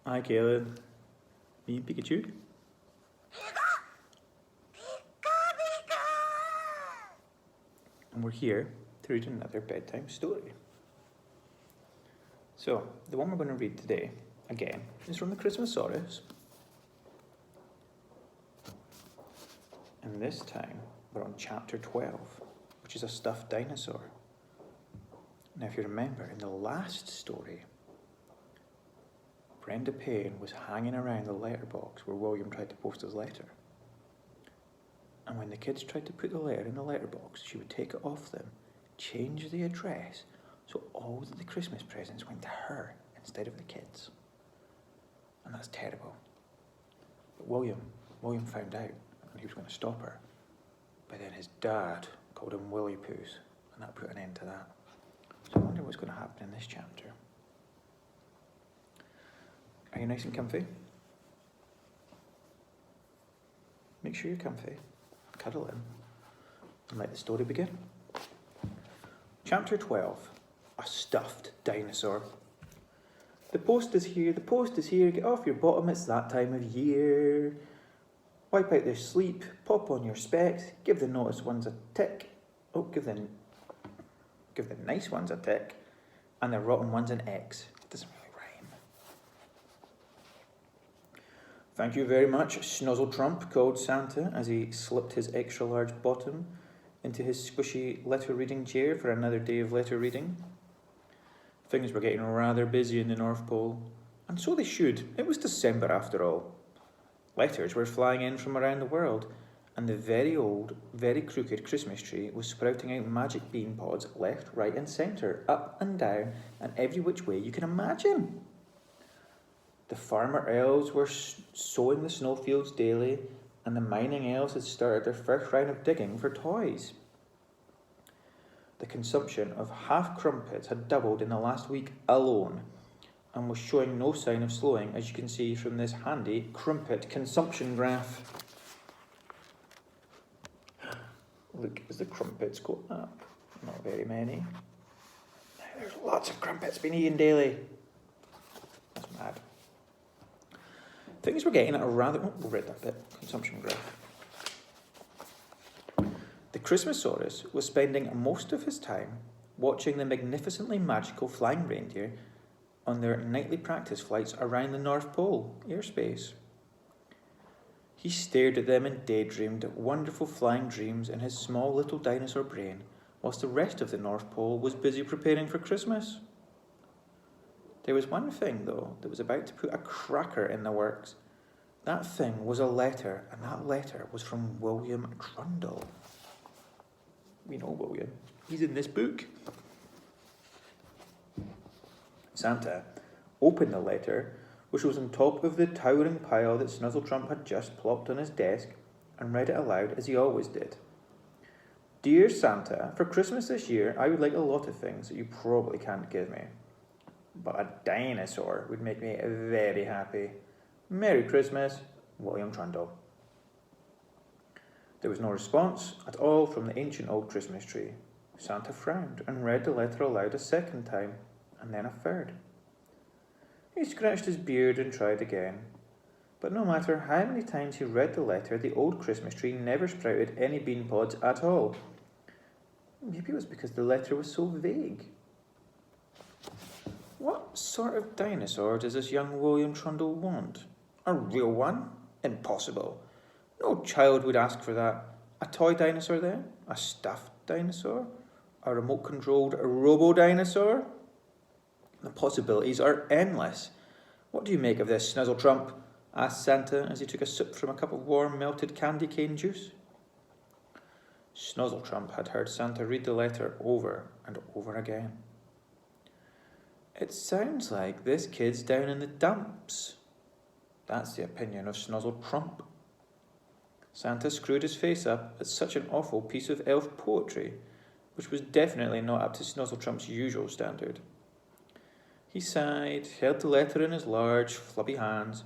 Hi, Kaylin. Me, Pikachu. And we're here to read another bedtime story. So, the one we're going to read today, again, is from the Christmasaurus. And this time, we're on chapter 12, which is a stuffed dinosaur. Now, if you remember, in the last story, Brenda Payne was hanging around the letterbox where William tried to post his letter. And when the kids tried to put the letter in the letterbox, she would take it off them, change the address, so all of the Christmas presents went to her instead of the kids. And that's terrible. But William found out, and he was going to stop her. But then his dad called him Willy Poos, and that put an end to that. So I wonder what's going to happen in this chapter. Are you nice and comfy? Make sure you're comfy. Cuddle in. And let the story begin. Chapter 12. A Stuffed Dinosaur. The post is here, the post is here. Get off your bottom, it's that time of year. Wipe out the sleep, pop on your specs, give the notice ones a tick. Oh, give the nice ones a tick, and the rotten ones an X. It doesn't really rhyme. Thank you very much, Snuzzle Trump, called Santa as he slipped his extra large bottom into his squishy letter reading chair for another day of letter reading. Things were getting rather busy in the North Pole, and so they should. It was December after all. Letters were flying in from around the world, and the very old, very crooked Christmas tree was sprouting out magic bean pods left, right and centre, up and down, and every which way you can imagine. The farmer elves were sowing the snowfields daily, and the mining elves had started their first round of digging for toys. The consumption of half crumpets had doubled in the last week alone, and was showing no sign of slowing, as you can see from this handy crumpet consumption graph. Look as the crumpets go up. Not very many. There's lots of crumpets being eaten daily. That's mad. Things were getting at a rather... Oh, we'll read that bit. Consumption graph. The Christmasaurus was spending most of his time watching the magnificently magical Flying Reindeer on their nightly practice flights around the North Pole airspace. He stared at them and daydreamed wonderful flying dreams in his small little dinosaur brain, whilst the rest of the North Pole was busy preparing for Christmas. There was one thing, though, that was about to put a cracker in the works. That thing was a letter, and that letter was from William Trundle. We know William. He's in this book. Santa opened the letter, which was on top of the towering pile that Snuzzletrump had just plopped on his desk, and read it aloud as he always did. Dear Santa, for Christmas this year, I would like a lot of things that you probably can't give me. But a dinosaur would make me very happy. Merry Christmas, William Trundle. There was no response at all from the ancient old Christmas tree. Santa frowned and read the letter aloud a second time, and then a third. He scratched his beard and tried again. But no matter how many times he read the letter, the old Christmas tree never sprouted any bean pods at all. Maybe it was because the letter was so vague. What sort of dinosaur does this young William Trundle want? A real one? Impossible. No child would ask for that. A toy dinosaur then? A stuffed dinosaur? A remote-controlled robo-dinosaur? The possibilities are endless. What do you make of this, Snuzzletrump? Asked Santa as he took a sip from a cup of warm melted candy cane juice. Snuzzletrump had heard Santa read the letter over and over again. It sounds like this kid's down in the dumps. That's the opinion of Snuzzletrump. Santa screwed his face up at such an awful piece of elf poetry, which was definitely not up to Snuzzletrump's usual standard. He sighed, held the letter in his large, flubby hands,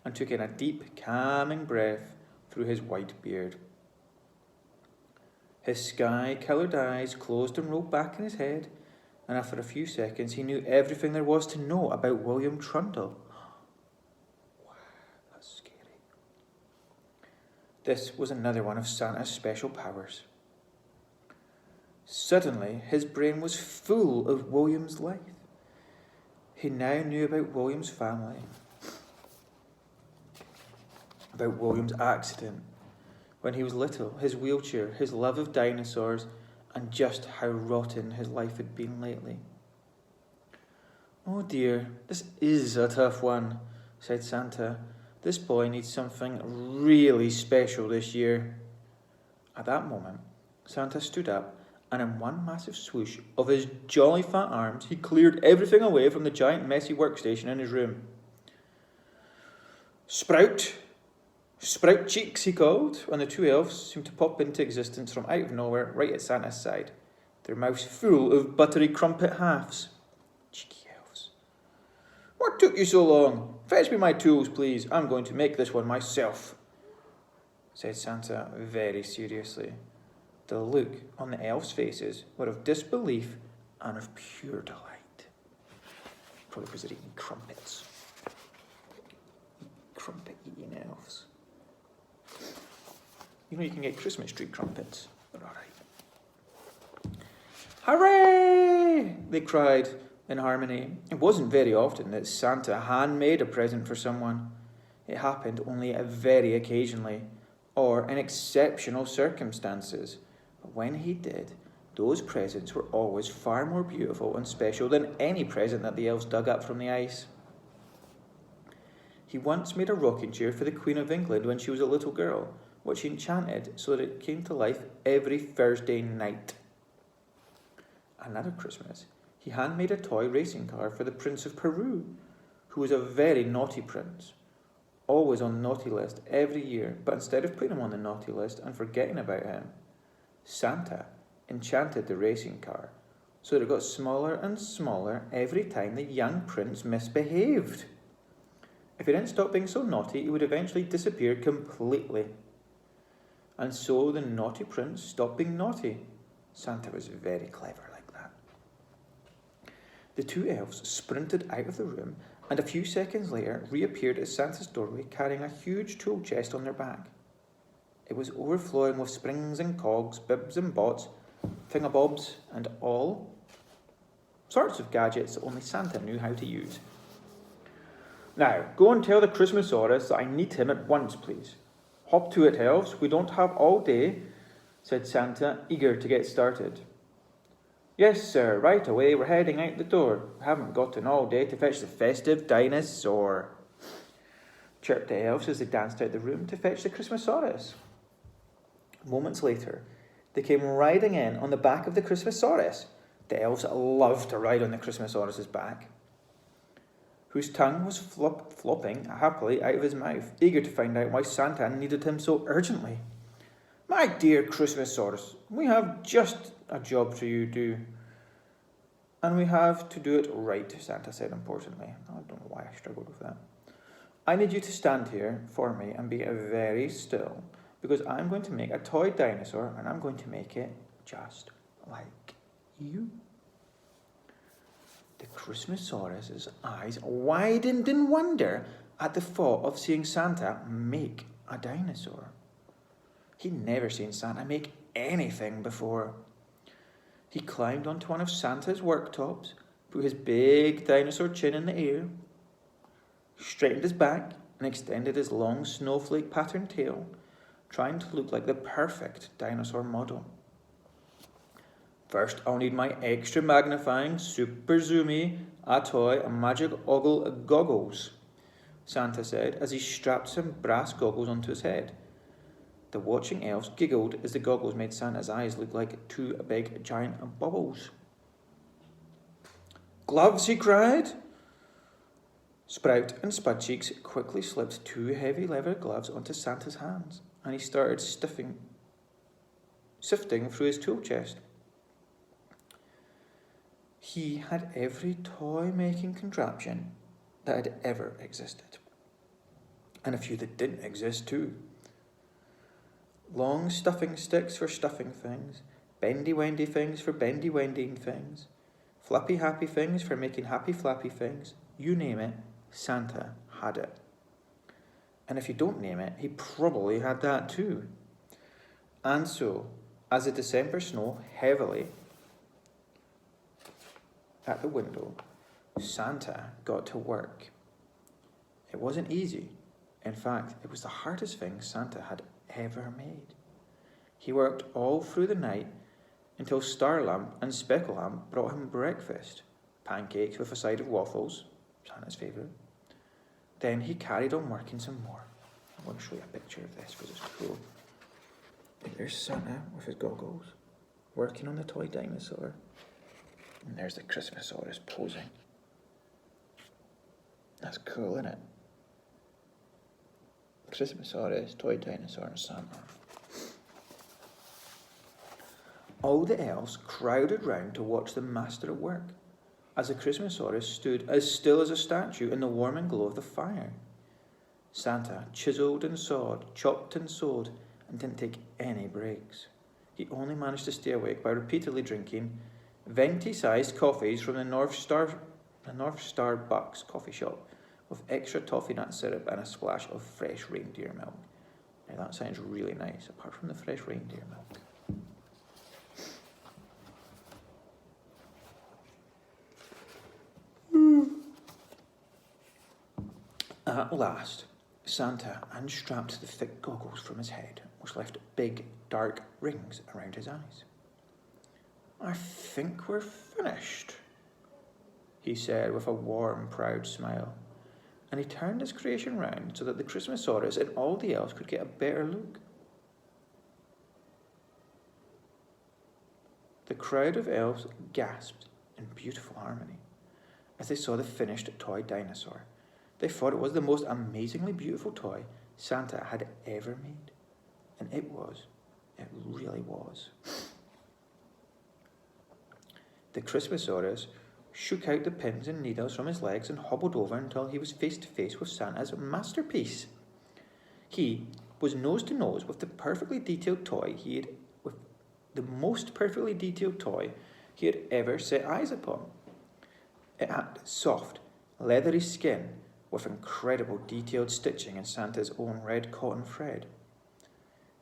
and took in a deep, calming breath through his white beard. His sky-coloured eyes closed and rolled back in his head, and after a few seconds he knew everything there was to know about William Trundle. This was another one of Santa's special powers. Suddenly, his brain was full of William's life. He now knew about William's family, about William's accident when he was little, his wheelchair, his love of dinosaurs, and just how rotten his life had been lately. "Oh dear, this is a tough one," said Santa. "This boy needs something really special this year." At that moment, Santa stood up, and in one massive swoosh of his jolly fat arms, he cleared everything away from the giant messy workstation in his room. "Sprout! Sprout cheeks," he called, and the two elves seemed to pop into existence from out of nowhere right at Santa's side, their mouths full of buttery crumpet halves. Cheeky elves. "What took you so long? Fetch me my tools, please. I'm going to make this one myself," said Santa very seriously. The look on the elves' faces were of disbelief and of pure delight. Probably because they're eating crumpets. Crumpet-eating elves. You know you can get Christmas tree crumpets. They're all right. "Hooray!" they cried in harmony. It wasn't very often that Santa handmade a present for someone. It happened only very occasionally, or in exceptional circumstances. But when he did, those presents were always far more beautiful and special than any present that the elves dug up from the ice. He once made a rocking chair for the Queen of England when she was a little girl, which he enchanted so that it came to life every Thursday night. Another Christmas, he handmade a toy racing car for the Prince of Peru, who was a very naughty prince, always on the naughty list every year, but instead of putting him on the naughty list and forgetting about him, Santa enchanted the racing car so that it got smaller and smaller every time the young prince misbehaved. If he didn't stop being so naughty, he would eventually disappear completely. And so the naughty prince stopped being naughty. Santa was very clever like that. The two elves sprinted out of the room and a few seconds later reappeared at Santa's doorway carrying a huge tool chest on their back. It was overflowing with springs and cogs, bibs and bots, thingabobs, and all sorts of gadgets that only Santa knew how to use. "Now, go and tell the Christmasaurus that I need him at once, please. Hop to it, elves. We don't have all day," said Santa, eager to get started. "Yes, sir, right away. We're heading out the door. We haven't gotten all day to fetch the festive dinosaur," chirped the elves as they danced out the room to fetch the Christmasaurus. Moments later, they came riding in on the back of the Christmasaurus. The elves loved to ride on the Christmasaurus's back, whose tongue was flopping happily out of his mouth, eager to find out why Santa needed him so urgently. "My dear Christmasaurus, we have just a job for you to do, and we have to do it right," Santa said importantly. I don't know why I struggled with that. "I need you to stand here for me and be very still, because I'm going to make a toy dinosaur, and I'm going to make it just like you." The Christmasaurus's eyes widened in wonder at the thought of seeing Santa make a dinosaur. He'd never seen Santa make anything before. He climbed onto one of Santa's worktops, put his big dinosaur chin in the air, straightened his back, and extended his long snowflake patterned tail, trying to look like the perfect dinosaur model. "First, I'll need my extra magnifying, super zoomy, toy, and magic ogle goggles," Santa said as he strapped some brass goggles onto his head. The watching elves giggled as the goggles made Santa's eyes look like two big giant bubbles. "Gloves," he cried. Sprout and Spudcheeks quickly slipped two heavy leather gloves onto Santa's hands, and he started sifting through his tool chest. He had every toy-making contraption that had ever existed, and a few that didn't exist too. Long stuffing sticks for stuffing things, bendy-wendy things for bendy-wending things, flappy-happy things for making happy-flappy things. You name it, Santa had it. And if you don't name it, he probably had that too. And so, as the December snow heavily at the window, Santa got to work. It wasn't easy. In fact, it was the hardest thing Santa had ever made. He worked all through the night until Starlamp and Specklelamp brought him breakfast, pancakes with a side of waffles, Santa's favourite. Then he carried on working some more. I'm going to show you a picture of this because it's cool. There's Santa with his goggles, working on the toy dinosaur. And there's the Christmasaurus posing. That's cool, isn't it? Christmasaurus, toy dinosaur, and Santa. All the elves crowded round to watch the master at work, as the Christmasaurus stood as still as a statue in the warming glow of the fire. Santa chiselled and sawed, chopped and sewed, and didn't take any breaks. He only managed to stay awake by repeatedly drinking venti-sized coffees from the North Star Bucks coffee shop, with extra toffee nut syrup and a splash of fresh reindeer milk. Now that sounds really nice, apart from the fresh reindeer milk. At last, Santa unstrapped the thick goggles from his head, which left big, dark rings around his eyes. "I think we're finished," he said with a warm, proud smile, and he turned his creation round so that the Christmasaurus and all the elves could get a better look. The crowd of elves gasped in beautiful harmony as they saw the finished toy dinosaur. They thought it was the most amazingly beautiful toy Santa had ever made. And it was. It really was. The Christmasaurus shook out the pins and needles from his legs and hobbled over until he was face to face with Santa's masterpiece. He was nose to nose with the most perfectly detailed toy he had ever set eyes upon. It had soft, leathery skin with incredible detailed stitching in Santa's own red cotton thread.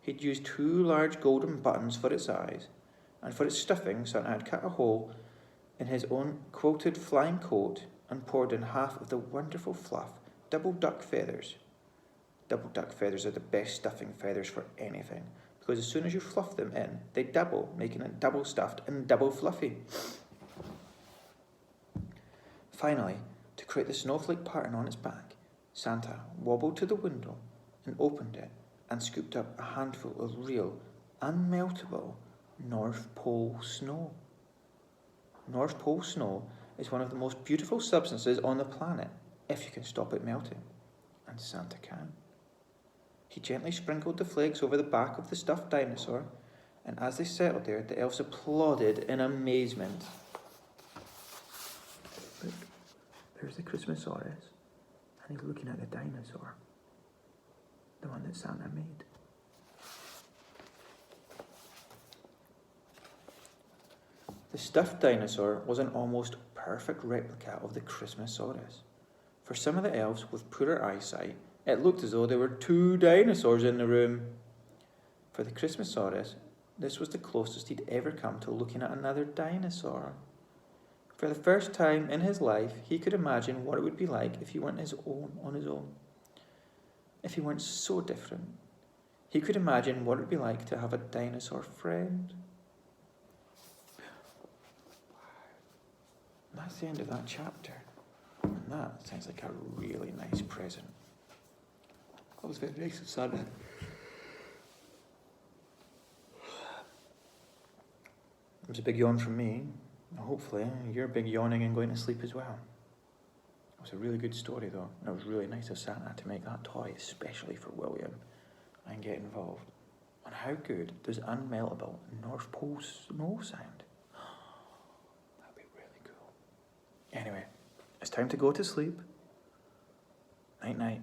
He'd used 2 large golden buttons for its eyes, and for its stuffing Santa had cut a hole in his own quilted flying coat and poured in half of the wonderful fluff double duck feathers. Double duck feathers are the best stuffing feathers for anything, because as soon as you fluff them in, they double, making it double stuffed and double fluffy. Finally, to create the snowflake pattern on its back, Santa wobbled to the window and opened it and scooped up a handful of real, unmeltable North Pole snow. North Pole snow is one of the most beautiful substances on the planet, if you can stop it melting, and Santa can. He gently sprinkled the flakes over the back of the stuffed dinosaur, and as they settled there, the elves applauded in amazement. Look, there's the Christmasaurus, and he's looking at the dinosaur, the one that Santa made. The stuffed dinosaur was an almost perfect replica of the Christmasaurus. For some of the elves with poorer eyesight, it looked as though there were 2 dinosaurs in the room. For the Christmasaurus, this was the closest he'd ever come to looking at another dinosaur. For the first time in his life, he could imagine what it would be like if he weren't on his own. If he weren't so different. He could imagine what it would be like to have a dinosaur friend. And that's the end of that chapter. And that sounds like a really nice present. That was very nice of Santa. It was a big yawn from me. Hopefully you're big yawning and going to sleep as well. It was a really good story though, and it was really nice of Santa to make that toy especially for William and get involved. And how good does unmeltable North Pole snow sound? That'd be really cool. Anyway, it's time to go to sleep. Night night.